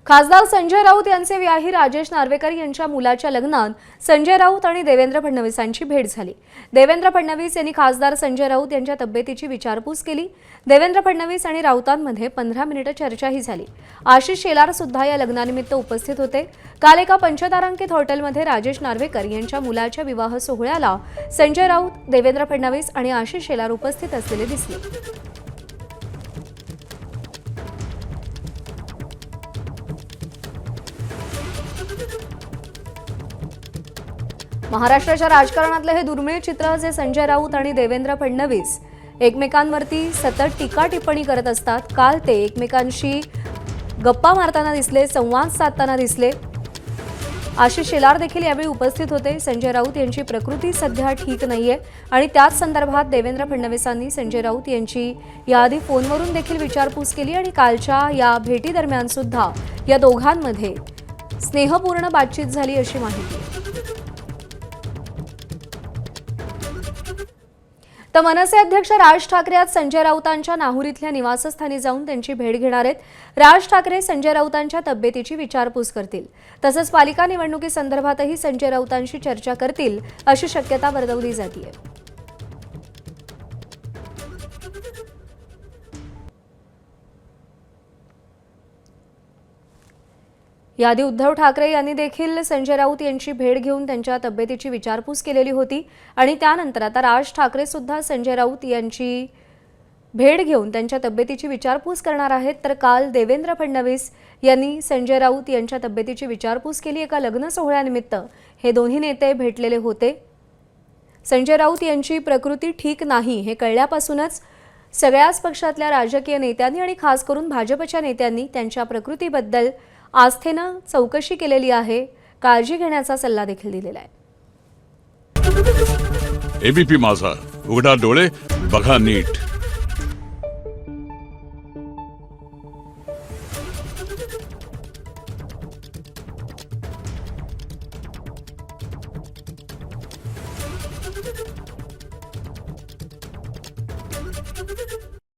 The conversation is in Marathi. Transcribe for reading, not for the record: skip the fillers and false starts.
खासदार संजय राऊत यांचे व्याही राजेश नार्वेकर यांच्या मुलाच्या लग्नात संजय राऊत आणि देवेंद्र फडणवीसांची भेट झाली। देवेंद्र फडणवीस यांनी खासदार संजय राऊत यांच्या तब्येतीची विचारपूस केली। देवेंद्र फडणवीस आणि राऊतांमध्ये 15 मिनिटे चर्चाही झाली। आशिष शेलार सुद्धा या लग्नानिमित्त उपस्थित होते। काल एका पंचतारांकित हॉटेलमध्ये राजेश नार्वेकर यांच्या मुलाच्या विवाह सोहळ्याला संजय राऊत, देवेंद्र फडणवीस आणि आशिष शेलार उपस्थित असलेले दिसले। महाराष्ट्राच्या राजकारणातले हे दुर्मिळ चित्र जे संजय राऊत आणि देवेंद्र फडणवीस एकमेकांवरती सतत टीका टिप्पणी करत असतात। काल ते एकमेकांशी गप्पा मारताना दिसले, संवाद साधताना दिसले। आशिष शेलार देखील यावेळी उपस्थित होते। संजय राऊत यांची प्रकृती सध्या ठीक नाहीये आणि त्याच संदर्भात देवेंद्र फडणवीसांनी संजय राऊत यांची याआधी फोनवरून देखील विचारपूस केली आणि कालच्या या भेटीदरम्यान सुद्धा या दोघांमध्ये स्नेहपूर्ण बातचीत झाली अशी माहिती। तर मनसे अध्यक्ष राज ठाकरे आज संजय राऊतांच्या नाहुरीतल्या निवासस्थानी जाऊन त्यांची भेट घेणार आहेत। राज ठाकरे संजय राऊतांच्या तब्येतीची विचारपूस करतील। तसंच पालिका निवडणुकीसंदर्भातही संजय राऊतांशी चर्चा करतील अशी शक्यता वर्तवली जाते। याआधी उद्धव ठाकरे यांनी देखील संजय राऊत यांची भेट घेऊन त्यांच्या तब्येतीची विचारपूस केलेली होती आणि त्यानंतर आता राज ठाकरे सुद्धा संजय राऊत यांची भेट घेऊन त्यांच्या तब्येतीची विचारपूस करणार आहेत। तर काल देवेंद्र फडणवीस यांनी संजय राऊत यांच्या तब्येतीची विचारपूस केली। एका लग्न सोहळ्यानिमित्त हे दोन्ही नेते भेटलेले होते। संजय राऊत यांची प्रकृती ठीक नाही हे कळल्यापासूनच सगळ्याच पक्षातल्या राजकीय नेत्यांनी आणि खास करून भाजपच्या नेत्यांनी त्यांच्या प्रकृतीबद्दल आस्थेनं चौकशी केलेली आहे, काळजी घेण्याचा सल्ला देखील दिलेला आहे। एबीपी माझा, उघडा डोळे बघा नीट।